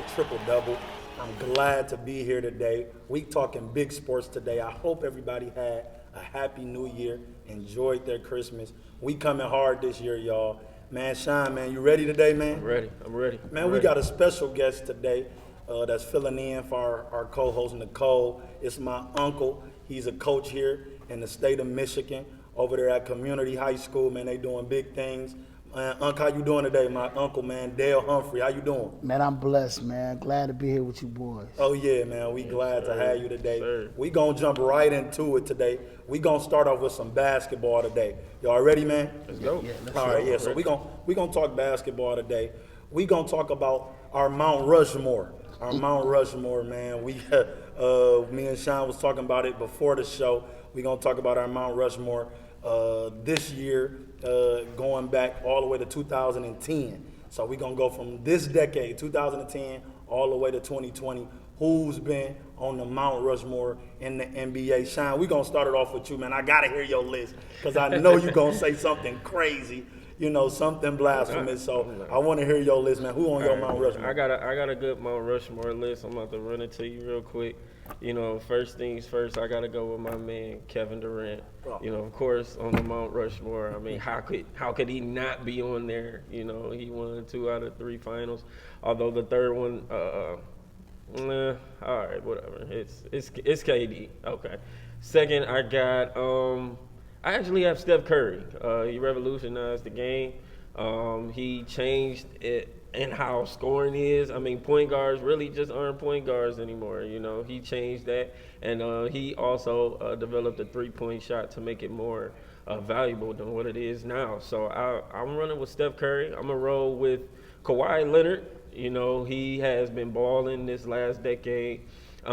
triple-double. I'm glad to be here today. We talking big sports today. I hope everybody had a happy new year, enjoyed their Christmas. We coming hard this year, y'all. Man, Sean, man, you ready today, man? I'm ready. Man, we got a special guest today that's filling in for our co-host, Nicole. It's my uncle. He's a coach here in the state of Michigan over there at Community High School. Man, they doing big things. Uncle, how you doing today? My uncle, man, Dale Humphrey. How you doing? Man, I'm blessed, man. Glad to be here with you boys. Oh, yeah, man. We glad to have you today. Sir. We going to jump right into it today. We going to start off with some basketball today. Y'all ready, man? Let's go. Yeah, let's All right, yeah. So we gonna talk basketball today. We gonna talk about our Mount Rushmore. Our Mount Rushmore, man. We me and Sean was talking about it before the show. We gonna talk about our Mount Rushmore this year, going back all the way to 2010. So we gonna go from this decade, 2010, all the way to 2020. Who's been on the Mount Rushmore in the NBA? Sean, we gonna start it off with you, man. I gotta hear your list because I know you gonna say something crazy, something blasphemous. So I want to hear your list, man. Who on your Mount Rushmore? I got a good Mount Rushmore list. I'm about to run it to you real quick. First things first, I gotta go with my man Kevin Durant. Of course, on the Mount Rushmore. I mean, how could he not be on there? He won 2 out of 3 finals. Although the third one, all right, whatever. It's KD. Okay. Second, I got I actually have Steph Curry. He revolutionized the game. He changed it and how scoring is. I mean, point guards really just aren't point guards anymore. He changed that, and he also developed a 3-point shot to make it more valuable than what it is now. So I'm running with Steph Curry. I'm gonna roll with Kawhi Leonard. He has been balling this last decade.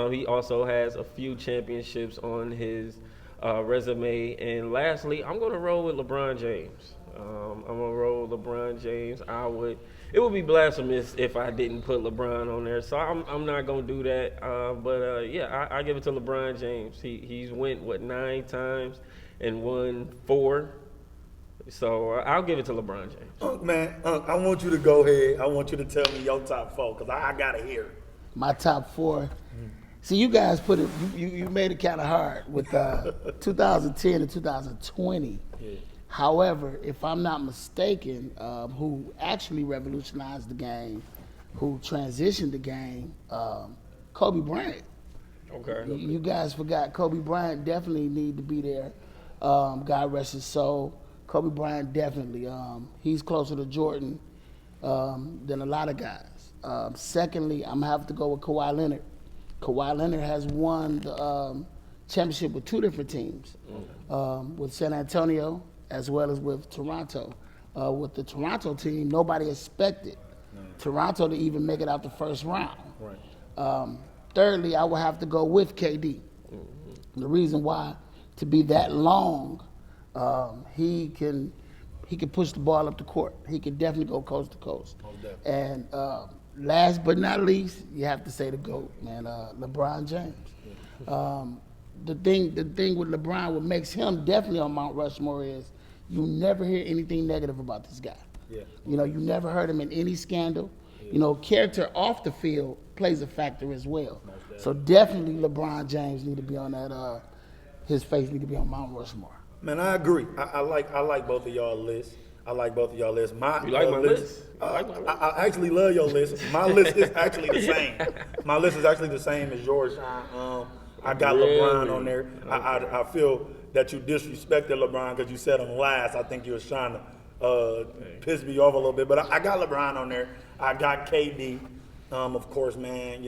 He also has a few championships on his resume. And lastly, I'm going to roll with LeBron James. I'm going to roll with LeBron James. It would be blasphemous if I didn't put LeBron on there. So I'm not going to do that. I give it to LeBron James. He's went, 9 times and won 4. So I'll give it to LeBron James. Man, I want you to go ahead. I want you to tell me your top 4 because I got to hear it. My top 4. See, you guys put it. You made it kind of hard with 2010 and 2020. Yeah. However, if I'm not mistaken, who actually revolutionized the game, who transitioned the game, Kobe Bryant. Okay. You guys forgot Kobe Bryant definitely need to be there. God rest his soul. Kobe Bryant definitely. He's closer to Jordan than a lot of guys. Secondly, I'm gonna have to go with Kawhi Leonard. Kawhi Leonard has won the championship with 2 different teams, with San Antonio as well as with Toronto. With the Toronto team, nobody expected Toronto to even make it out the first round. Right. Thirdly, I will have to go with KD. The reason why, to be that long, he can push the ball up the court. He can definitely go coast to coast. And last but not least, you have to say the GOAT, man, LeBron James. The thing with LeBron, what makes him definitely on Mount Rushmore is you never hear anything negative about this guy. Yeah. You never heard him in any scandal. Yeah. Character off the field plays a factor as well. So definitely LeBron James need to be on that. His face need to be on Mount Rushmore. Man, I agree. I like both of y'all lists. I like both of y'all lists. You like my list? I actually love your list. My list is actually the same. My list is actually the same as yours, Sean. I got LeBron on there. I feel that you disrespected LeBron because you said him last. I think you were trying to piss me off a little bit. But I got LeBron on there. I got KD. Of course, man,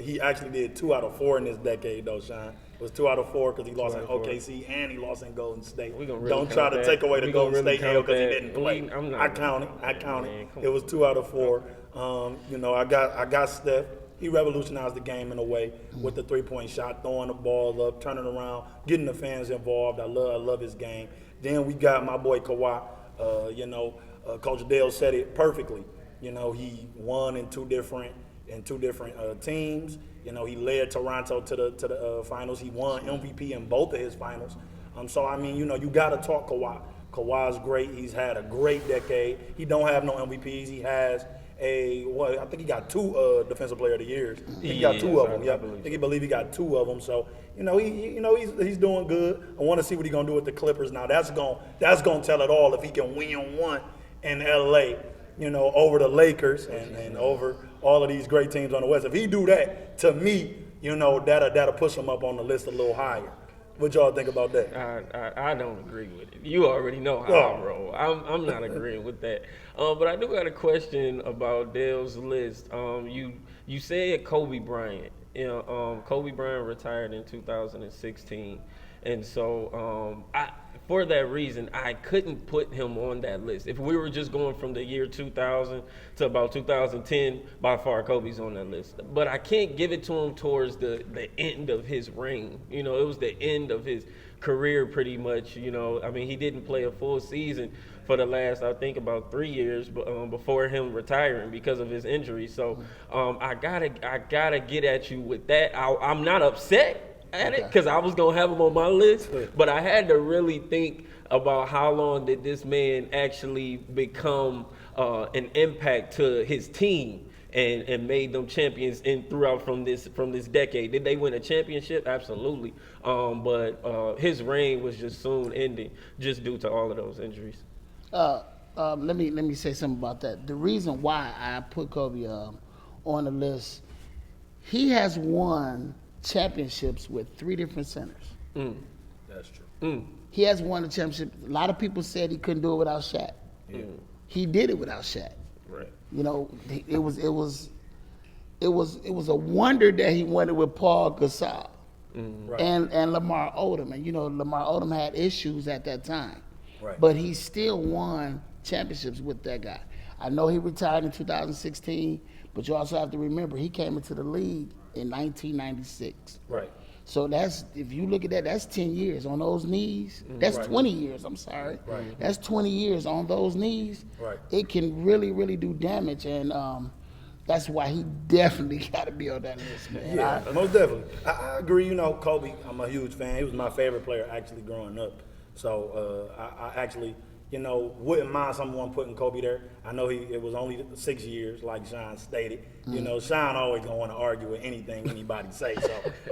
he actually did 2 out of 4 in this decade, though, Sean. It was 2 out of 4 because he lost in OKC and he lost in Golden State. Don't try to take away the Golden State L because he didn't play. I count it. It was 2 out of 4. I got Steph. He revolutionized the game in a way with the 3-point shot, throwing the ball up, turning around, getting the fans involved. I love his game. Then we got my boy Kawhi. Coach Dale said it perfectly. He won in two different teams. He led Toronto to the finals. He won MVP in both of his finals. So I mean, you got to talk Kawhi. Kawhi's great. He's had a great decade. He don't have no MVPs. He has I think he got 2 Defensive Player of the Years. I think he got 2 of them. Yeah, I believe he got 2 of them. So he's doing good. I want to see what he's gonna do with the Clippers. Now that's gonna tell it all if he can win one in LA. Over the Lakers and over all of these great teams on the West. If he do that, to me, that'll push him up on the list a little higher. What y'all think about that? I don't agree with it. You already know how I roll. I'm not agreeing with that. But I do got a question about Dale's list. You said Kobe Bryant. Kobe Bryant retired in 2016, and so for that reason, I couldn't put him on that list. If we were just going from the year 2000 to about 2010, by far Kobe's on that list. But I can't give it to him towards the end of his reign. It was the end of his career pretty much. He didn't play a full season for the last, I think, about 3 years before him retiring because of his injury. So I gotta get at you with that. I'm not upset at it because I was gonna have him on my list, but I had to really think about how long did this man actually become an impact to his team and made them champions throughout from this decade. Did they win a championship? Absolutely, but his reign was just soon ending just due to all of those injuries. Let me say something about that. The reason why I put Kobe on the list, he has won championships with 3 different centers. That's true. He has won the championship. A lot of people said he couldn't do it without Shaq. Yeah. He did it without Shaq. Right. It was a wonder that he won it with Paul Gasol Right. and Lamar Odom. And Lamar Odom had issues at that time. Right. But he still won championships with that guy. I know he retired in 2016, but you also have to remember he came into the league in 1996. Right. So if you look at that, that's 10 years on those knees. That's Right. 20 years, I'm sorry. Right. That's 20 years on those knees. Right. It can really, really do damage, and that's why he definitely got to be on that list, man. Yeah, most definitely. I agree. Kobe, I'm a huge fan. He was my favorite player actually growing up. So I actually, wouldn't mind someone putting Kobe there. I know it was only 6 years, like Sean stated. Sean always gonna want to argue with anything anybody say.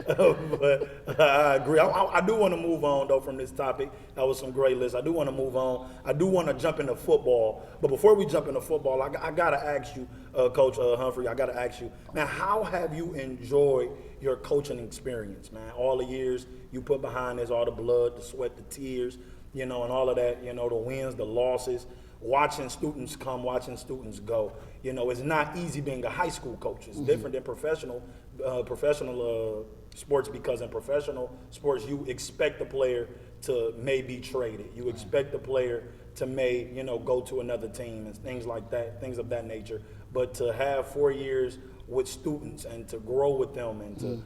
So, but I agree. I do want to move on though from this topic. That was some great lists. I do want to move on. I do want to jump into football. But before we jump into football, I gotta ask you, Coach Humphrey. I gotta ask you, man, how have you enjoyed your coaching experience, man? All the years you put behind this, all the blood, the sweat, the tears, and all of that, the wins, the losses, watching students come, watching students go. It's not easy being a high school coach. It's different than professional sports, because in professional sports, you expect the player to may be traded. You expect the player to go to another team and things like that, things of that nature. But to have 4 years with students and to grow with them and to,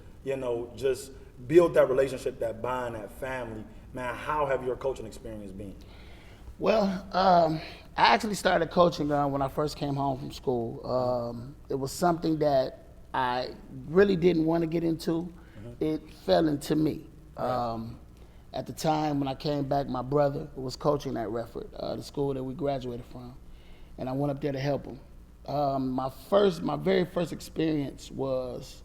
just build that relationship, that bond, that family, man, how have your coaching experience been? Well, I actually started coaching when I first came home from school. It was something that I really didn't want to get into. It fell into me. At the time when I came back, my brother was coaching at Redford, the school that we graduated from, and I went up there to help him. My very first experience was,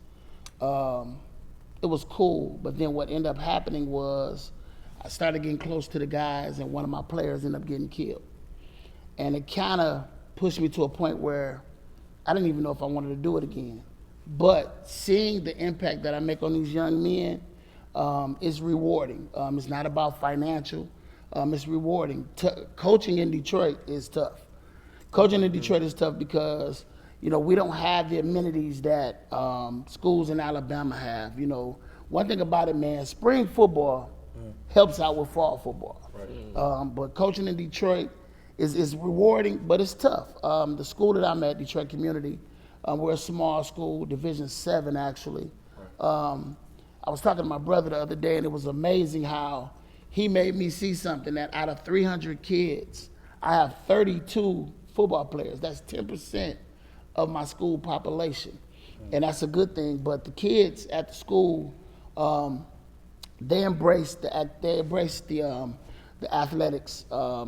it was cool, but then what ended up happening was I started getting close to the guys, and one of my players ended up getting killed. And it kind of pushed me to a point where I didn't even know if I wanted to do it again. But seeing the impact that I make on these young men is rewarding. It's not about financial. It's rewarding. Coaching in Detroit is tough. Coaching in Detroit is tough because, we don't have the amenities that schools in Alabama have. One thing about it, man, spring football helps out with fall football. Right. But coaching in Detroit is rewarding, but it's tough. The school that I'm at, Detroit Community, we're a small school, Division 7 actually. Right. I was talking to my brother the other day, and it was amazing how he made me see something that out of 300 kids, I have 32 football players. That's 10% of my school population. And that's a good thing. But the kids at the school, they embrace the athletics.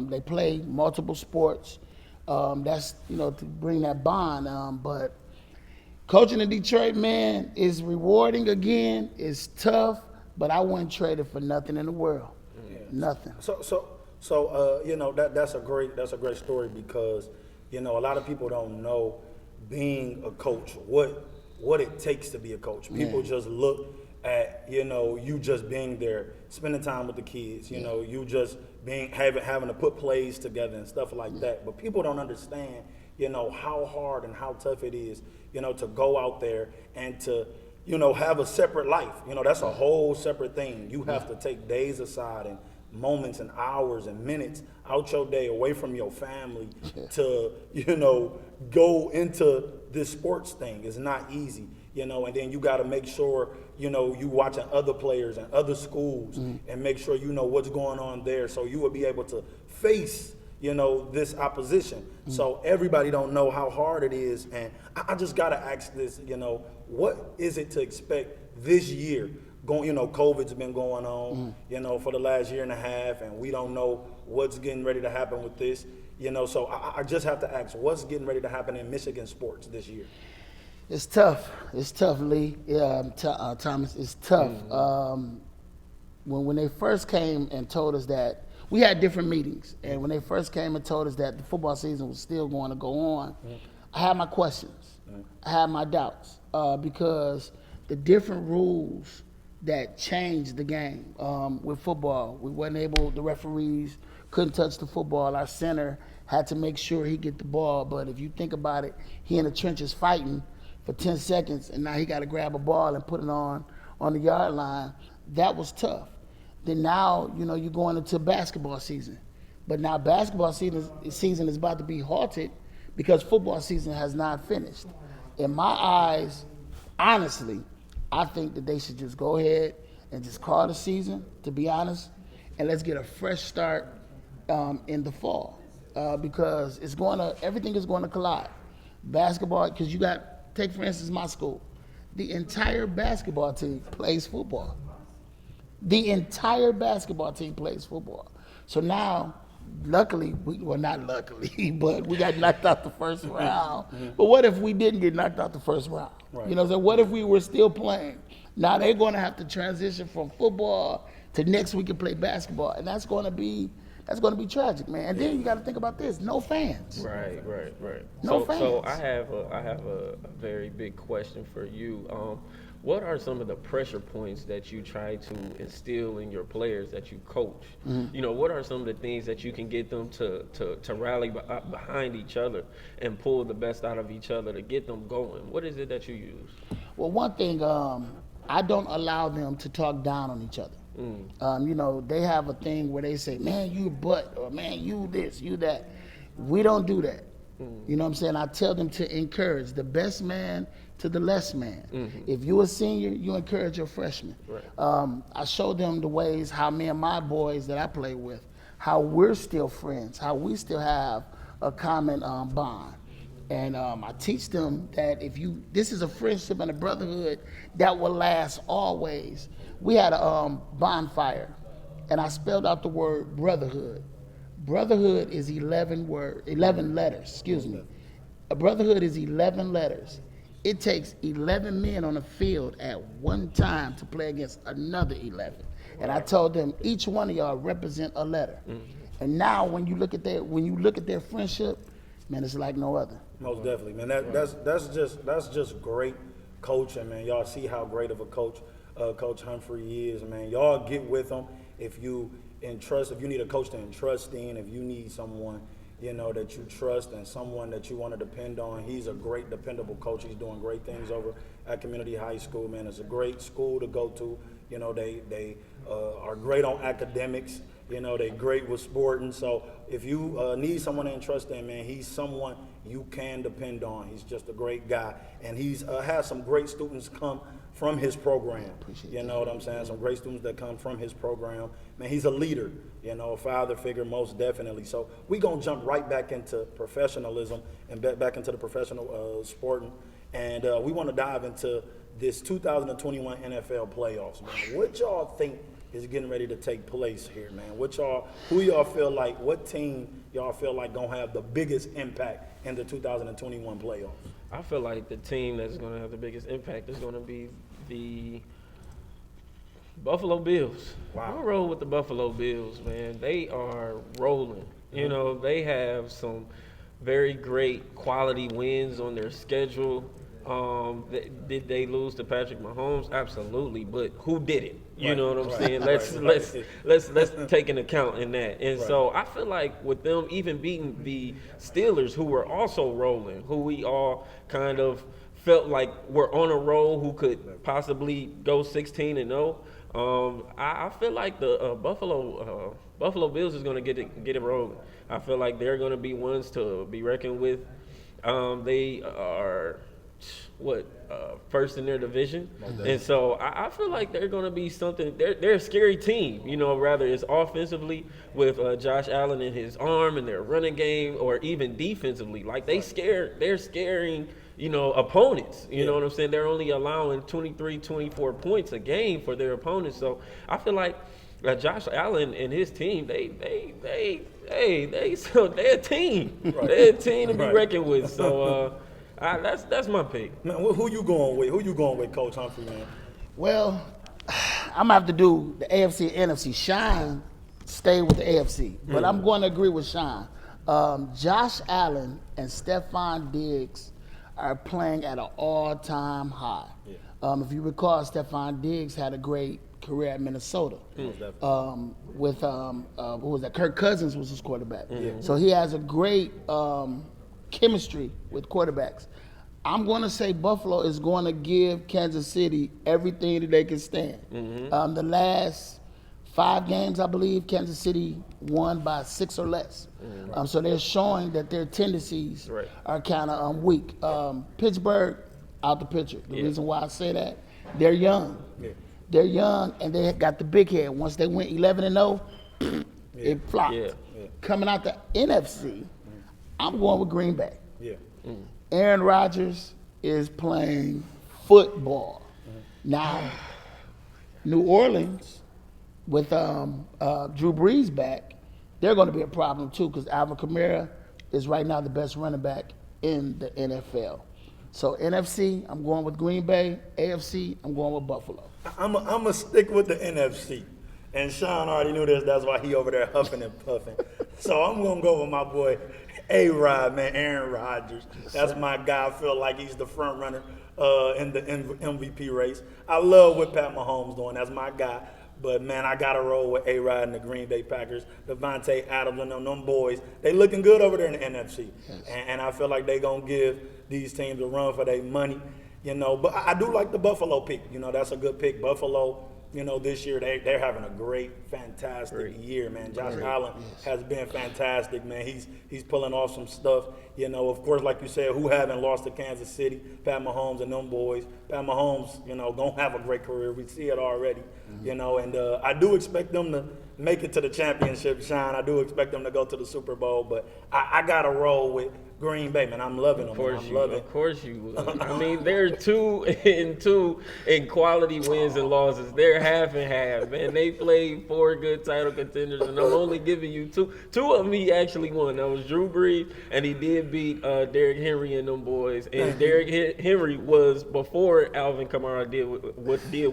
They play multiple sports. That's, to bring that bond. But coaching in Detroit, man, is rewarding again. It's tough, but I wouldn't trade it for nothing in the world. Nothing. That's a great story because, a lot of people don't know being a coach, what it takes to be a coach. People just look at, you just being there, spending time with the kids, you just having to put plays together and stuff like that. But people don't understand, how hard and how tough it is, to go out there and to, have a separate life. That's a whole separate thing. You have to take days aside and moments and hours and minutes out your day away from your family to, go into this sports thing. It's not easy, and then you got to make sure, you watching other players and other schools and make sure you know what's going on there so you will be able to face, this opposition. So everybody don't know how hard it is. And I just got to ask this, what is it to expect this year? COVID's been going on, for the last year and a half, and we don't know what's getting ready to happen with this, So I just have to ask, what's getting ready to happen in Michigan sports this year? It's tough. It's tough, Lee. Thomas, it's tough. When they first came and told us that, we had different meetings, and when they first came and told us that the football season was still going to go on, I had my questions. I had my doubts because the different rules that changed the game with football. We weren't able, the referees couldn't touch the football. Our center had to make sure he get the ball. But if you think about it, he in the trenches fighting for 10 seconds, and now he got to grab a ball and put it on the yard line. That was tough. Then now, you're going into basketball season. But now basketball season is about to be halted because football season has not finished. In my eyes, honestly, I think that they should just go ahead and just call the season, to be honest, and let's get a fresh start in the fall because everything is going to collide. Basketball, because take for instance my school. The entire basketball team plays football. The entire basketball team plays football. So now, luckily, not luckily, but we got knocked out the first round. But what if we didn't get knocked out the first round? Right. So what if we were still playing? Now they're going to have to transition from football to next week and play basketball, and that's going to be tragic, man. And then you got to think about this: no fans. Right. No fans. So I have a very big question for you. What are some of the pressure points that you try to instill in your players that you coach? What are some of the things that you can get them to rally behind each other and pull the best out of each other to get them going? What is it that you use? Well, one thing, I don't allow them to talk down on each other. They have a thing where they say, man, you butt, or man, you this, you that. We don't do that. You know what I'm saying? I tell them to encourage the best man to the less man. If you're a senior, you encourage your freshman. Right. I show them the ways how me and my boys that I play with, how we're still friends, how we still have a common bond. And I teach them that this is a friendship and a brotherhood that will last always. We had a bonfire, and I spelled out the word brotherhood. Brotherhood is 11 letters, A brotherhood is 11 letters. It takes 11 men on the field at one time to play against another 11. And I told them each one of y'all represent a letter. And now when you look at their friendship, man, it's like no other. Most definitely, man. That's just great coaching, man. Y'all see how great of a coach Coach Humphrey is, man. Y'all get with him if you need a coach to entrust in, if you need someone that you trust and someone that you want to depend on. He's a great, dependable coach. He's doing great things over at Community High School, man. It's a great school to go to. They are great on academics. They're great with sporting. So if you need someone to entrust in, man, he's someone you can depend on. He's just a great guy. And he's has some great students come from his program. You know what I'm saying? Some great students that come from his program. Man, he's a leader, a father figure most definitely. So we're going to jump right back into professionalism and back into the professional sporting. And we want to dive into this 2021 NFL playoffs, man. What y'all think is getting ready to take place here, man. What team y'all feel like gonna have the biggest impact in the 2021 playoffs? I feel like the team that's going to have the biggest impact is going to be the Buffalo Bills. Wow. I roll with the Buffalo Bills, man. They are rolling. You know, they have some very great quality wins on their schedule. Did they lose to Patrick Mahomes? Absolutely, but who did it? You know what I'm saying? Let's take an account in that. And so I feel like with them even beating the Steelers, who were also rolling, who we all kind of felt like were on a roll, who could possibly go 16-0. I feel like the Buffalo Bills is going to get it rolling. I feel like they're going to be ones to be reckoned with. They are first in their division, and so I feel like they're going to be something. They're a scary team, you know. Rather it's offensively with Josh Allen and his arm and their running game, or even defensively. Like they're scaring, you know, opponents. You know what I'm saying? They're only allowing 23, 24 points a game for their opponents. So I feel like Josh Allen and his team, they're a team. They're a team to be reckoned with. So that's my pick. Man, who you going with? Who you going with, Coach Humphrey, man? Well, I'm gonna have to do the AFC and NFC. Shine stay with the AFC, but I'm going to agree with Shine. Josh Allen and Stephon Diggs are playing at an all-time high. If you recall, Stephon Diggs had a great career at Minnesota. With who was that? Kirk Cousins was his quarterback. So he has a great chemistry with quarterbacks. I'm going to say Buffalo is going to give Kansas City everything that they can stand. The last 5 games, I believe, Kansas City won by 6 or less. So they're showing that their tendencies are kind of weak. Pittsburgh, out the picture. The reason why I say that, they're young. They're young, and they got the big head. Once they went 11-0, it flopped. Coming out the NFC, I'm going with Green Bay. Aaron Rodgers is playing football. Now, New Orleans, with Drew Brees back, they're going to be a problem too, because Alvin Kamara is right now the best running back in the NFL. So NFC, I'm going with Green Bay. AFC, I'm going with Buffalo. I'm going to stick with the NFC. And Sean already knew this. That's why he over there huffing and puffing. So I'm going to go with my boy A-Rod, man, Aaron Rodgers. That's my guy. I feel like he's the front runner in the MVP race. I love what Pat Mahomes doing. That's my guy. But, man, I got to roll with A-Rod and the Green Bay Packers, Devontae Adams and them boys. They looking good over there in the NFC. And I feel like they going to give these teams a run for their money, you know. But I do like the Buffalo pick. You know, that's a good pick. Buffalo, you know, this year they're having a fantastic year, man. Josh Allen has been fantastic, man. He's pulling off some stuff. You know, of course, like you said, who haven't lost to Kansas City? Pat Mahomes and them boys. Pat Mahomes, you know, gonna have a great career. We see it already, you know. And I do expect them to make it to the championship, Sean. I do expect them to go to the Super Bowl, but I gotta roll with Green Bay, man. I'm loving them. Of course you would. I mean, they're 2-2 in quality wins and losses. They're half and half, man. They played 4 good title contenders, and I'm only giving you 2. 2 of them he actually won. That was Drew Brees, and he did beat Derrick Henry and them boys. And Derrick Henry was, before Alvin Kamara did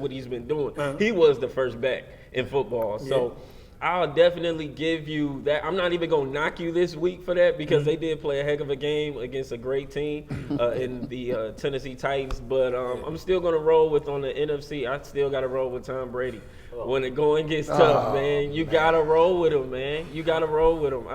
what he's been doing, he was the first back in football. So I'll definitely give you that. I'm not even going to knock you this week for that, because they did play a heck of a game against a great team in the Tennessee Titans. But I'm still going to roll with, on the NFC, I still got to roll with Tom Brady. When the going gets tough, man, you got to roll with him, man. You got to roll with him.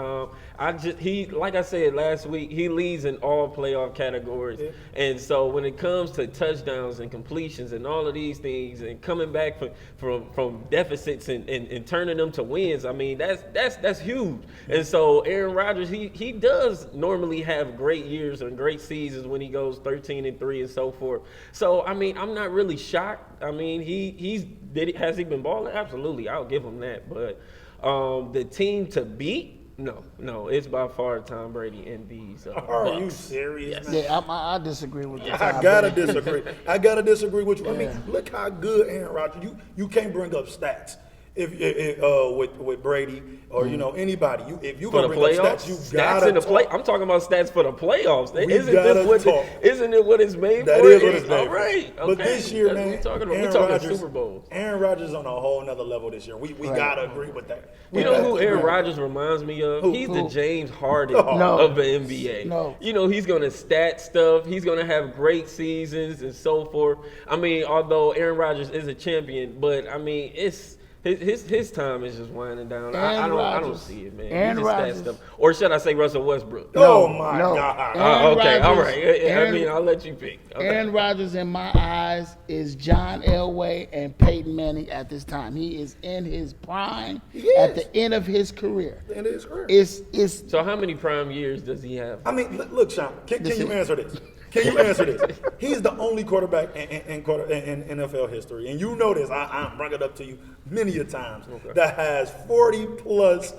He, like I said last week, he leads in all playoff categories. And so when it comes to touchdowns and completions and all of these things, and coming back from deficits and turning them to wins, I mean, that's huge. And so Aaron Rodgers, he does normally have great years and great seasons when he goes 13-3 and so forth. So I mean, I'm not really shocked. I mean, has he been balling? Absolutely, I'll give him that. But the team to beat, no, it's by far Tom Brady and these. Are you serious, man? Yeah, I disagree with you. I gotta disagree. I gotta disagree with you. I mean, look how good Aaron Rodgers. You can't bring up stats. with Brady or anybody. If you For gonna the bring up playoffs, stats, you stats gotta in the play. talk. I'm talking about stats for the playoffs. We Isn't gotta this talk. Isn't it what it's made That for? is what it's made All for. right. But Okay. this year, That's what man, we talking about. Aaron We talking Rodgers, Super Bowls. Aaron Rodgers is on a whole nother level this year. We gotta agree with that. You know who Aaron Rodgers reminds me of? He's the James Harden No. of the NBA. No. He's going to stat stuff. He's going to have great seasons and so forth. I mean, although Aaron Rodgers is a champion, but I mean, it's his time is just winding down. I don't see it, man. Aaron He just stat Rodgers. stuff. Or should I say Russell Westbrook? Oh my no. God. Aaron Okay, all Rodgers- right. Aaron- I'll let you pick. Okay. Aaron Rodgers, in my eyes, is John Elway and Peyton Manning at this time. He is in his prime at the end of his career. And his career. It's So how many prime years does he have? I mean, look, Sean. Can you answer this? Can you answer this? He's the only quarterback in NFL history, and you know this. I bring it up to you many a times that has 40+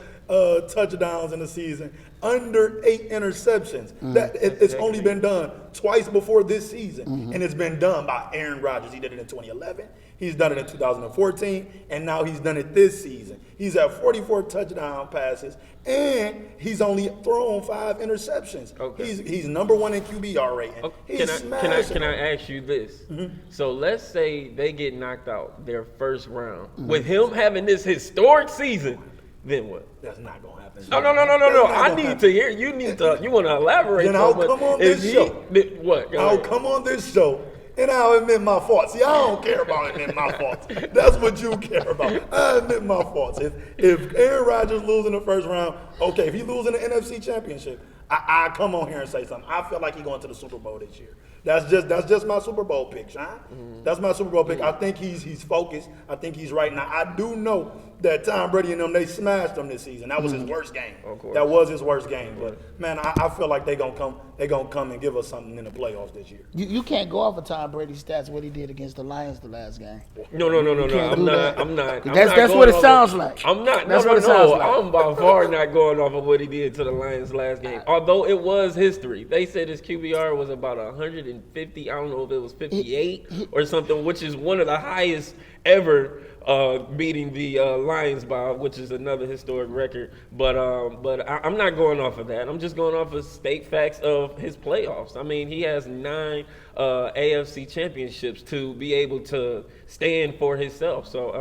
touchdowns in the season, under 8 interceptions. It's only been done twice before this season, and it's been done by Aaron Rodgers. He did it in 2011. He's done it in 2014, and now he's done it this season. He's at 44 touchdown passes, and he's only thrown 5 interceptions. Okay. He's number 1 in QBR rating. Okay, Can I ask you this? So let's say they get knocked out their first round. With him having this historic season, then what? That's not gonna happen. No. I need to hear. You want to elaborate. Then I'll so much. come on If this show. What? Go I'll ahead. come on this show and I'll admit my faults. See, I don't care about admitting my faults. That's what you care about. I admit my faults. If Aaron Rodgers loses in the first round, okay. If he loses in the NFC Championship, I come on here and say something. I feel like he's going to the Super Bowl this year. That's just my Super Bowl pick, Sean. That's my Super Bowl pick. I think he's focused. I think he's right. Now, I do know that Tom Brady and them, they smashed him this season. That was his worst game. Of course. That was his worst game. But man, I feel like they're gonna come and give us something in the playoffs this year. you can't go off of Tom Brady's stats what he did against the Lions the last game. No. can't do that. I'm not. That's what it sounds like. I'm not. That's No. what it sounds like. I'm by far not going off of what he did to the Lions last game. Although it was history. They said his QBR was about 150. I don't know if it was 58 or something, which is one of the highest ever. Beating the Lions by, which is another historic record, but I'm not going off of that. I'm just going off of state facts of his playoffs. I mean, he has 9 AFC championships to be able to stand for himself. So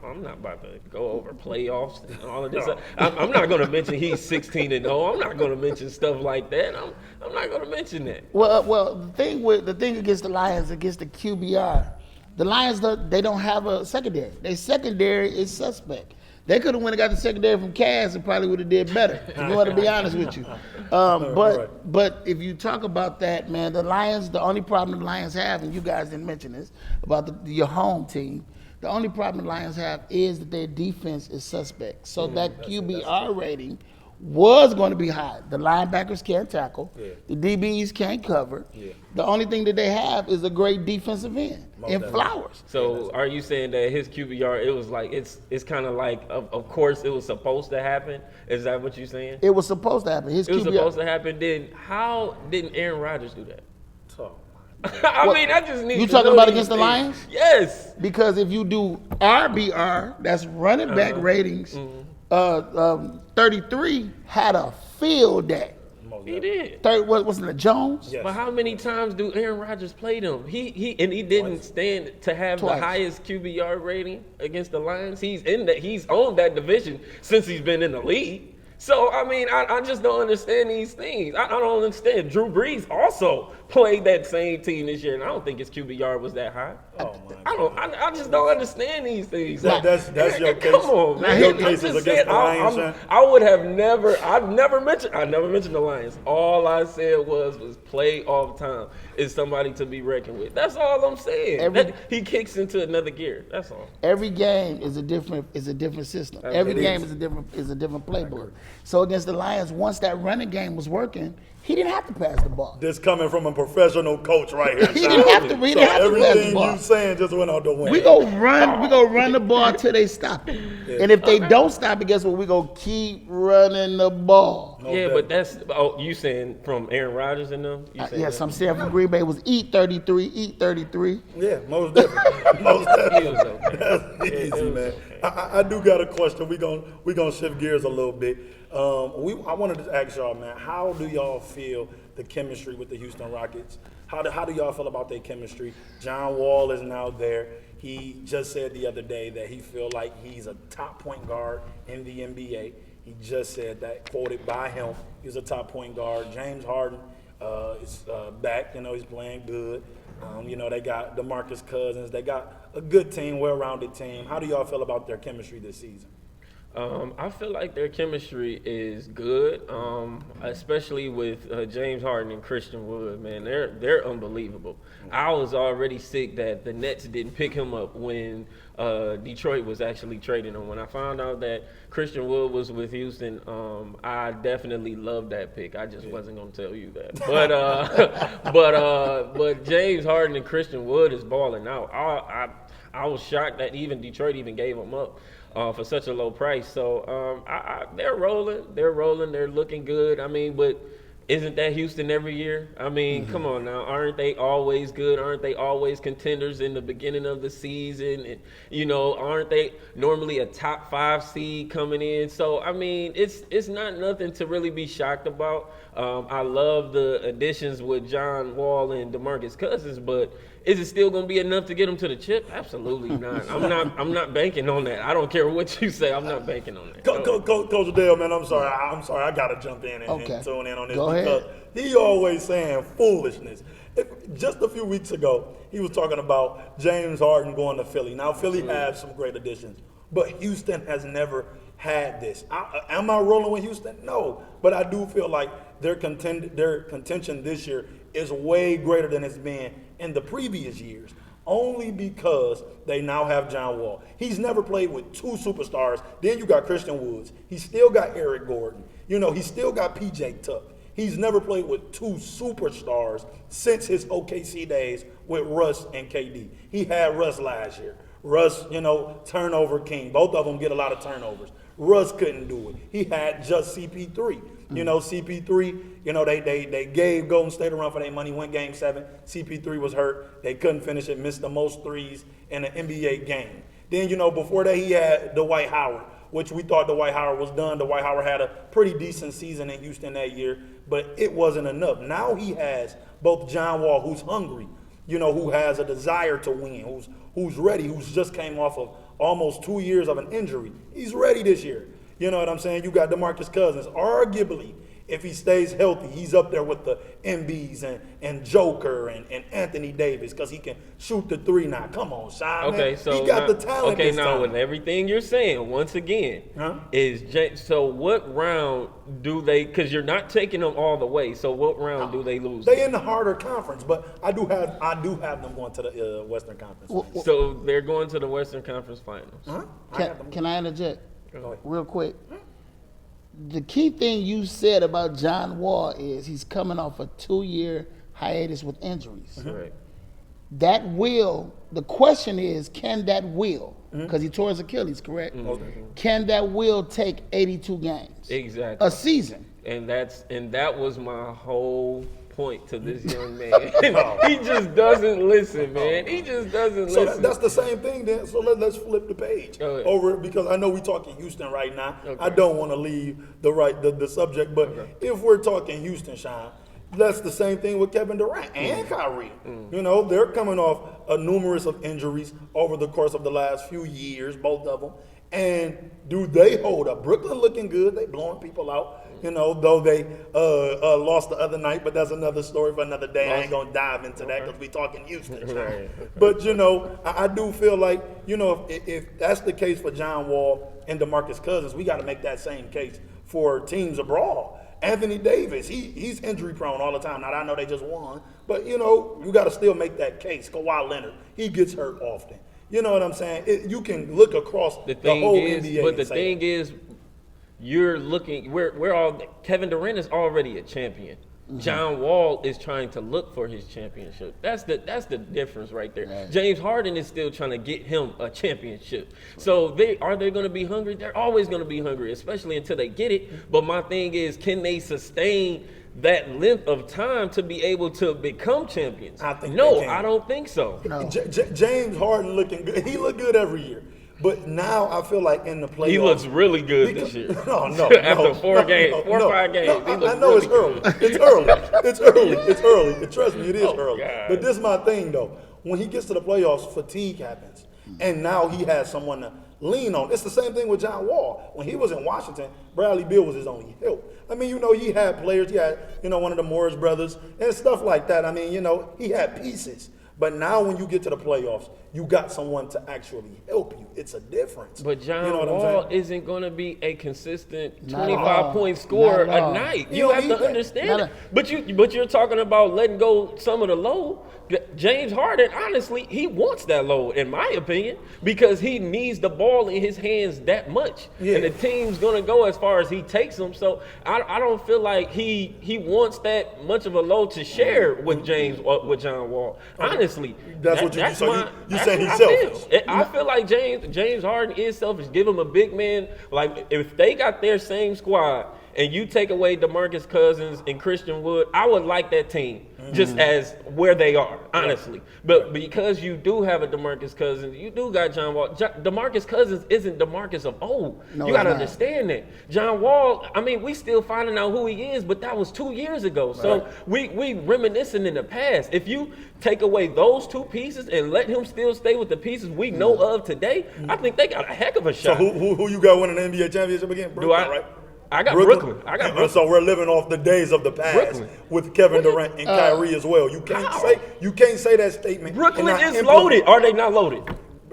I'm not about to go over playoffs and all of this. No. I'm not going to mention he's 16-0. I'm not going to mention stuff like that. I'm not going to mention that. Well, the thing against the Lions, against the QBR, the Lions, they don't have a secondary. Their secondary is suspect. They could have went and got the secondary from Cass and probably would have did better. If you want to be honest with you. But if you talk about that, man, the Lions, the only problem the Lions have, and you guys didn't mention this, about your home team, the only problem the Lions have is that their defense is suspect. So that QBR rating was going to be high. The linebackers can't tackle. Yeah. The DBs can't cover. Yeah. The only thing that they have is a great defensive end in Flowers. So are you saying that his QBR, it was like, it's kind of like, of course it was supposed to happen? Is that what you're saying? It was supposed to happen. It was supposed to happen. Then how didn't Aaron Rodgers do that? Oh, I just need you to talking know about these against the things. Lions? Yes. Because if you do RBR, that's running back ratings, 33 had a field day. He did. Wasn't it Jones? Yes. But how many times do Aaron Rodgers play them? He didn't stand to have Twice. the highest QBR rating against the Lions. He's on that division since he's been in the league. So I mean, I just don't understand these things. I don't understand. Drew Brees also played that same team this year, and I don't think his QBR was that high. I just don't understand these things. That's your case. Come on, man. Your case is against the Lions, Sean? I've never mentioned the Lions. All I said was play all the time is somebody to be reckoned with. That's all I'm saying. He kicks into another gear. That's all. Every game is a different system. Every game is a different playbook. So against the Lions, once that running game was working, he didn't have to pass the ball. This coming from a professional coach right here. He didn't have to. He didn't have to pass the Everything ball. you saying just went out the window. We go run the ball till they stop it. Yeah, And if they don't stop it, guess what? We're going to keep running the ball. Yeah, but that's you saying from Aaron Rodgers and them? Yes, I'm saying from Green Bay was eat 33. Yeah, most definitely. Most definitely. Okay. That's easy, man. I do got a question. We gonna shift gears a little bit. I wanted to ask y'all, man, how do y'all feel the chemistry with the Houston Rockets? How do y'all feel about their chemistry? John Wall is now there. He just said the other day that he feel like he's a top point guard in the NBA. He just said that, quoted by him. He's a top point guard. James Harden is back. You know, he's playing good. You know, they got DeMarcus Cousins. They got a good team, well-rounded team. How do y'all feel about their chemistry this season? I feel like their chemistry is good, especially with James Harden and Christian Wood. Man, they're unbelievable. I was already sick that the Nets didn't pick him up when Detroit was actually trading him. When I found out that Christian Wood was with Houston, I definitely loved that pick. I just wasn't gonna tell you that. But James Harden and Christian Wood is balling out. I was shocked that even Detroit even gave him up for such a low price. So they're rolling. They're looking good. I mean, but isn't that Houston every year? I mean, come on now. Aren't they always good? Aren't they always contenders in the beginning of the season? And, you know, aren't they normally a top 5 seed coming in? So, I mean, it's not nothing to really be shocked about. I love the additions with John Wall and DeMarcus Cousins, but is it still going to be enough to get them to the chip? Absolutely not. I'm not banking on that. I don't care what you say. I'm not banking on that. Coach Adele, man, I'm sorry. I got to jump in and tune in on this because he always saying foolishness. Just a few weeks ago, he was talking about James Harden going to Philly. Now, Philly has some great additions, but Houston has never had this. Am I rolling with Houston? No, but I do feel like their contention this year is way greater than it's been in the previous years, only because they now have John Wall. He's never played with 2 superstars. Then you got Christian Woods. He's still got Eric Gordon. You know, he's still got PJ Tuck. He's never played with 2 superstars since his OKC days with Russ and KD. He had Russ last year. Russ, you know, turnover king. Both of them get a lot of turnovers. Russ couldn't do it. He had just CP3. You know, CP3, you know, they gave Golden State a run for their money, went Game 7. CP3 was hurt. They couldn't finish it, missed the most threes in an NBA game. Then, you know, before that, he had Dwight Howard, which we thought Dwight Howard was done. Dwight Howard had a pretty decent season in Houston that year, but it wasn't enough. Now he has both John Wall, who's hungry, you know, who has a desire to win, who's ready, who's just came off of almost 2 years of an injury. He's ready this year. You know what I'm saying? You got DeMarcus Cousins. Arguably, if he stays healthy, he's up there with the MBs and Joker and Anthony Davis because he can shoot the 3 now. Come on, Sean. Okay, man. so he got the talent. Okay, this now time. with everything you're saying, once again, so what round do they? Because you're not taking them all the way. So what round do they lose? They in the harder conference, but I do have them going to the Western Conference. So they're going to the Western Conference Finals. Can I interject real quick? The key thing you said about John Wall is he's coming off a 2-year hiatus with injuries. Right. That will, the question is, can that will, because he tore his Achilles, correct? Can that will take 82 games? Exactly. A season. And that was my whole point to this young man. He just doesn't listen, man. He just doesn't listen. So that's the same thing then. So let's flip the page over because I know we're talking Houston right now. Okay. I don't want to leave the subject, but if we're talking Houston, Sean, that's the same thing with Kevin Durant and Kyrie. You know, they're coming off a numerous of injuries over the course of the last few years, both of them. And do they hold up? Brooklyn looking good. They blowing people out. You know, though they lost the other night, but that's another story for another day. I ain't going to dive into that because we're talking Houston. But, you know, I do feel like, you know, if that's the case for John Wall and DeMarcus Cousins, we got to make that same case for teams abroad. Anthony Davis, he's injury prone all the time. Now, I know they just won, but, you know, you got to still make that case. Kawhi Leonard, he gets hurt often. You know what I'm saying? You can look across the whole NBA. But the thing is, you're looking. We're all. Kevin Durant is already a champion. John Wall is trying to look for his championship. That's the difference right there. Right. James Harden is still trying to get him a championship. So are they going to be hungry? They're always going to be hungry, especially until they get it. But my thing is, can they sustain that length of time to be able to become champions? I don't think so. No. James Harden looking good. He looked good every year. But now I feel like in the playoffs, he looks really good this year. No. After 4 or 5 games, I know it's early. It's early. Trust me, it is early. God. But this is my thing though. When he gets to the playoffs, fatigue happens, and now he has someone to lean on. It's the same thing with John Wall. When he was in Washington, Bradley Beal was his only help. I mean, he had players. He had, one of the Morris brothers and stuff like that. I mean, he had pieces. But now when you get to the playoffs, you got someone to actually help you. It's a difference. But John Wall isn't going to be a consistent 25-point scorer a night. You have to understand it. But you're talking about letting go some of the load. James Harden, honestly, he wants that load, in my opinion, because he needs the ball in his hands that much. Yeah. And the team's going to go as far as he takes them. So I don't feel like he wants that much of a load to share with John Wall. Honestly. That's what you're saying he's selfish. I feel like James Harden is selfish. Give him a big man. Like, if they got their same squad and you take away DeMarcus Cousins and Christian Wood, I would like that team just as where they are, honestly. But because you do have a DeMarcus Cousins, you do got John Wall. DeMarcus Cousins isn't DeMarcus of old. No, you got to understand that. John Wall, I mean, we still finding out who he is, but that was 2 years ago. Right. So we reminiscing in the past. If you take away those two pieces and let him still stay with the pieces we know of today, I think they got a heck of a shot. So who you got winning the NBA championship again? Brooklyn, right? I got Brooklyn. So we're living off the days of the past with Kevin Durant and Kyrie as well. You can't say that statement. Brooklyn is loaded. Are they not loaded?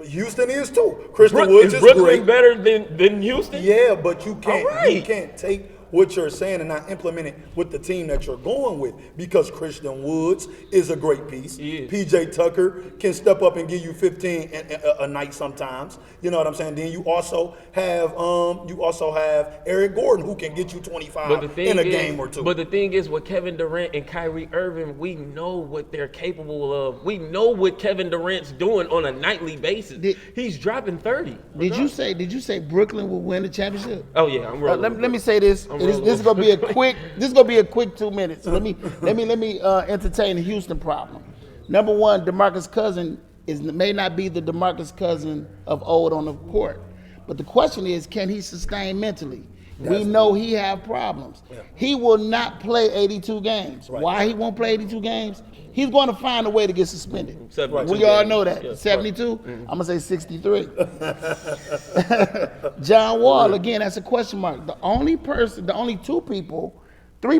Houston is too. Christian Woods is Brooklyn great. Better than Houston? Yeah, but you can't take what you're saying and not implement it with the team that you're going with, because Christian Woods is a great piece. PJ Tucker can step up and give you 15 a night sometimes. You know what I'm saying? Then you also have Eric Gordon, who can get you 25 in a game or two. But the thing is, with Kevin Durant and Kyrie Irving, we know what they're capable of. We know what Kevin Durant's doing on a nightly basis. He's dropping 30. Did you say Brooklyn will win the championship? Oh yeah, I'm rolling. Let me say this. This is gonna be a quick. This is gonna be a quick 2 minutes. Let me entertain the Houston problem. Number one, DeMarcus Cousins may not be the DeMarcus Cousins of old on the court, but the question is, can he sustain mentally? We know he have problems. Yeah. He will not play 82 games. Right. Why he won't play 82 games? He's going to find a way to get suspended. We all know that. Yeah, 72? Right. I'm going to say 63. John Wall, again, that's a question mark. The only 3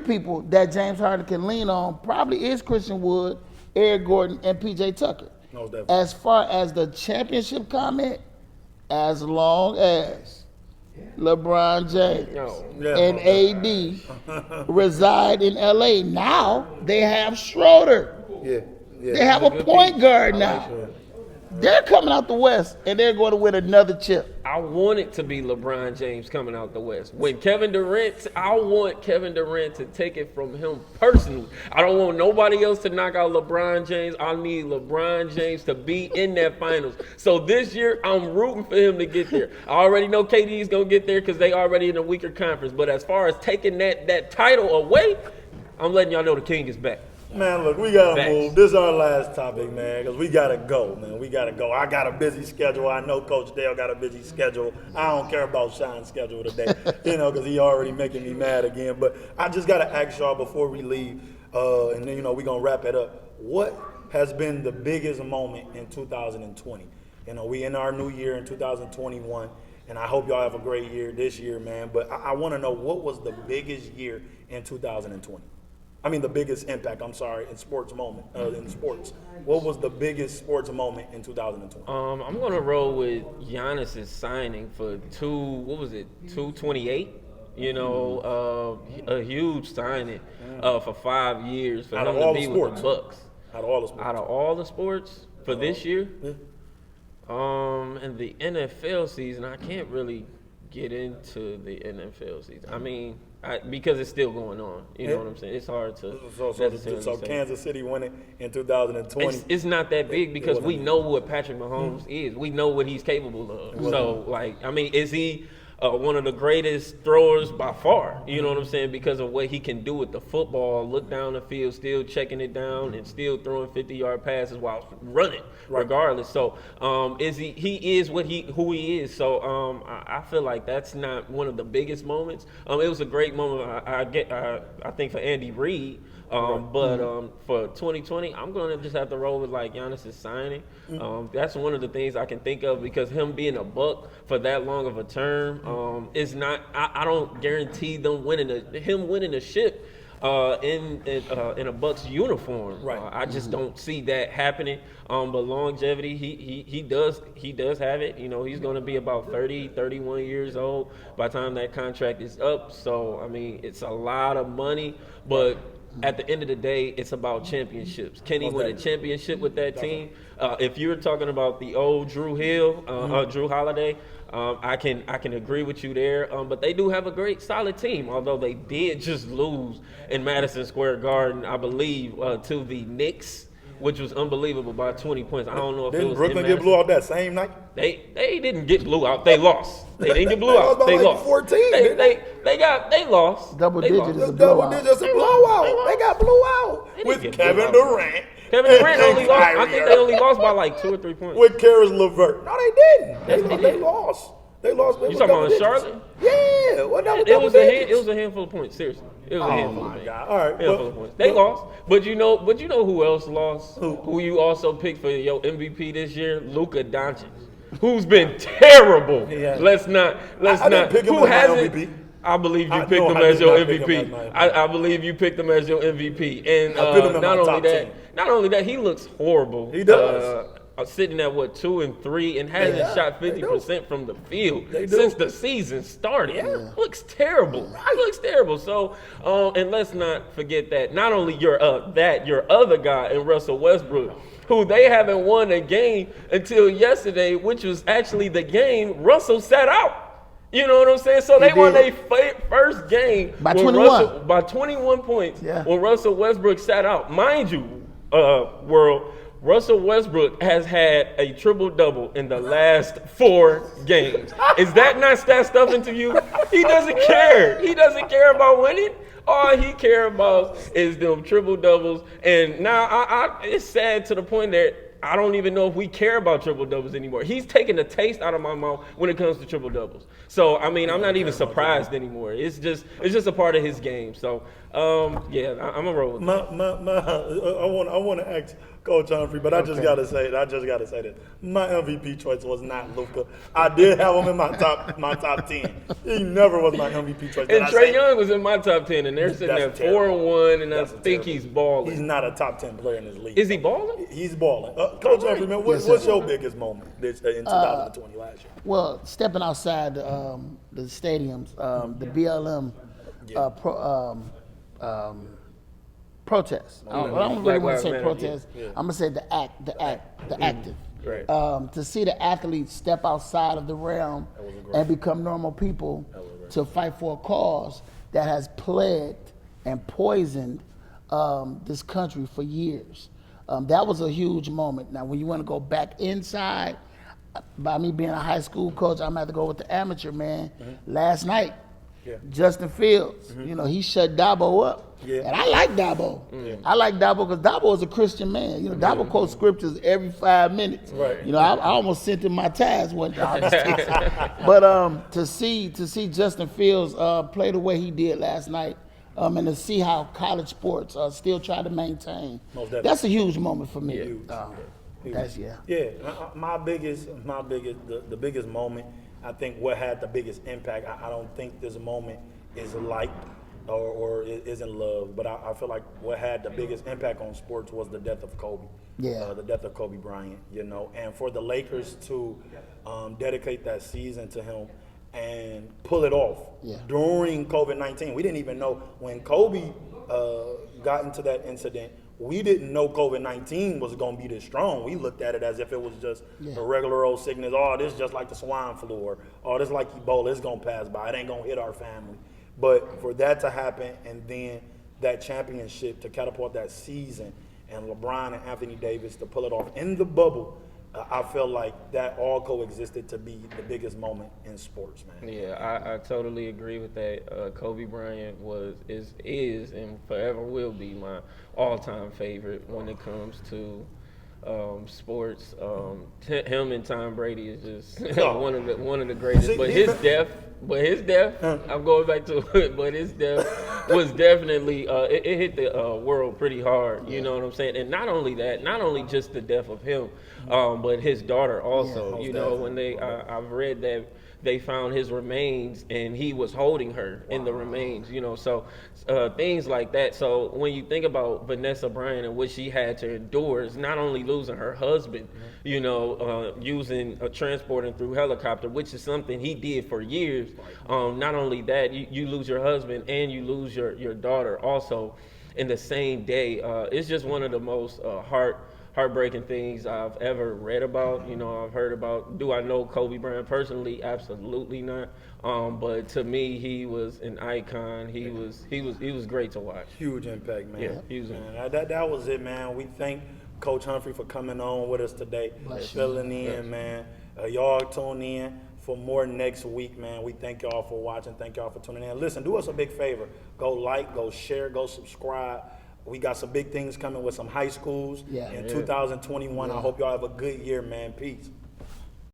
people that James Harden can lean on probably is Christian Wood, Eric Gordon, and PJ Tucker. No, as far as the championship comment, as long as LeBron James and AD reside in LA, now they have Schroeder. They have a point guard now. They're coming out the West, and they're going to win another chip. I want it to be LeBron James coming out the West. I want Kevin Durant to take it from him personally. I don't want nobody else to knock out LeBron James. I need LeBron James to be in that finals. So this year, I'm rooting for him to get there. I already know KD's going to get there because they already in a weaker conference. But as far as taking that title away, I'm letting y'all know the king is back. Man, look, we got to move. This is our last topic, man, because we got to go, man. We got to go. I got a busy schedule. I know Coach Dale got a busy schedule. I don't care about Sean's schedule today, because he already making me mad again. But I just got to ask y'all before we leave, and then, we're going to wrap it up. What has been the biggest moment in 2020? We in our new year in 2021, and I hope y'all have a great year this year, man. But I want to know, what was the biggest year in 2020? I mean, the biggest impact, in sports moment, in sports. What was the biggest sports moment in 2020? I'm going to roll with Giannis's signing for $228? A huge signing for 5 years for him to be with the Bucks. Out of all the sports for this year? Yeah. And the NFL season, I can't really get into the NFL season. I mean, because it's still going on. You know what I'm saying? It's hard to necessarily So say. Kansas City winning in 2020. It's not that big because we know what Patrick Mahomes is. We know what he's capable of. So, like, I mean, is he one of the greatest throwers by far? You know what I'm saying? Because of what he can do with the football, look down the field, still checking it down, and still throwing 50-yard passes while running, regardless. So, is he is who he is. So, I feel like that's not one of the biggest moments. It was a great moment. I think for Andy Reid. But for 2020, I'm going to just have to roll with like Giannis' signing. That's one of the things I can think of because him being a Buck for that long of a term is not. I don't guarantee them winning a ship in a Bucks uniform. Right. I just don't see that happening. But longevity, he does have it. You know, he's going to be about 30, 31 years old by the time that contract is up. So I mean, it's a lot of money, but at the end of the day, it's about championships. Can he win a championship with that team? If you're talking about the old Drew Holiday, I can agree with you there. But they do have a great, solid team. Although they did just lose in Madison Square Garden, I believe, to the Knicks, which was unbelievable by 20 points. I don't know if it Didn't was Brooklyn in get blew out that same night? They didn't get blew out. They lost. They didn't get blew out. They lost. 14. They lost. Double They digits lost. is a Double blowout. digits a blowout. They got blew out They didn't with get Kevin blew out. Durant. Kevin Durant and only lost. I think Kyrie they only lost by like 2 or 3 points. with Karis LeVert. No, they didn't. They lost. They lost. You talking about in Charlotte? Yeah. Well, It was a handful of points. Seriously, it was a handful of my points. God. All right. Handful of points. They lost, but you know who else lost? Who you also picked for your MVP this year? Luka Doncic, who's been terrible. Yeah. Let's not. I didn't pick him Who as my hasn't? MVP. I believe you I- picked no, him I as did your not pick him MVP. as my MVP. I believe you picked him as your MVP, and I put him in my not only top that, 10. not only that, he looks horrible. He does. Sitting at 2 and 3 and hasn't Yeah, shot they do. 50% from the field They do. since the season started. Yeah. Looks terrible. Looks terrible. So, and let's not forget that not only your other guy in Russell Westbrook, who they haven't won a game until yesterday, which was actually the game Russell sat out. You know what I'm saying? So they won their first game By when 21. By 21 points Yeah. when Russell Westbrook sat out. Mind you, Russell Westbrook has had a triple-double in the last 4 games. Is that not stat stuffing to you? He doesn't care. He doesn't care about winning. All he cares about is them triple-doubles. And now it's sad to the point that I don't even know if we care about triple-doubles anymore. He's taking the taste out of my mouth when it comes to triple-doubles. So, I mean, I'm not even surprised anymore. It's just a part of his game. So, yeah, I'm a roll with it. I want to ask Coach Humphrey, but I just gotta say this. My MVP choice was not Luka. I did have him in my top 10. He never was my MVP choice. And Trae Young was in my top 10, and they're sitting at That's 4-1, and I That's think terrible. he's balling. He's not a top 10 player in this league. Is he balling? He's balling. Coach Humphrey, man, what's your biggest moment in 2020 last year? Well, stepping outside the stadiums, the BLM protest. I don't really want to say protest. I'm gonna say the active. Right. To see the athletes step outside of the realm and become normal people to fight for a cause that has plagued and poisoned this country for years. That was a huge moment. Now, when you want to go back inside, by me being a high school coach, I'm gonna have to go with the amateur man. Last night, Justin Fields, you know, he shut Dabo up. Yeah. And I like Dabo. I like Dabo because Dabo is a Christian man. You know, Dabo quotes scriptures every 5 minutes. Right. You know, I almost sent him my ties one time. But to see Justin Fields play the way he did last night, and to see how college sports still try to maintain, that's a huge moment for me. That's my biggest, the biggest moment. I think what had the biggest impact. I don't think this moment is liked or isn't loved, but I feel like what had the biggest impact on sports was the death of Kobe. The death of Kobe Bryant. You know, and for the Lakers to dedicate that season to him and pull it off during COVID-19. We didn't even know when Kobe got into that incident. We didn't know COVID-19 was going to be this strong. We looked at it as if it was just a regular old sickness. Oh, this is just like the swine flu, or oh, this is like Ebola. It's going to pass by. It ain't going to hit our family. But for that to happen and then that championship to catapult that season and LeBron and Anthony Davis to pull it off in the bubble, I feel like that all coexisted to be the biggest moment in sports, man. Yeah, I totally agree with that. Kobe Bryant is and forever will be my all-time favorite when it comes to sports. Him and Tom Brady is just one of the greatest. See, But his death, I'm going back to it. But his death was definitely it hit the world pretty hard. You know what I'm saying? And not only that, not only just the death of him, but his daughter also. You know, when I've read that they found his remains and he was holding her in the remains, you know, so things like that. So when you think about Vanessa Bryant and what she had to endure, is not only losing her husband, you know, transporting through helicopter, which is something he did for years. Not only that, you lose your husband and you lose your daughter also in the same day. It's just one of the most heartbreaking things I've ever read about. You know, I've heard about. Do I know Kobe Bryant personally? Absolutely not. But to me, he was an icon. He was great to watch. Huge impact, man. Yeah, he was. Man, that was it, man. We thank Coach Humphrey for coming on with us today, filling in, man. Y'all tune in for more next week, man. We thank y'all for watching. Thank y'all for tuning in. Listen, do us a big favor. Go like, go share, go subscribe. We got some big things coming with some high schools in 2021. I hope y'all have a good year, man. Peace.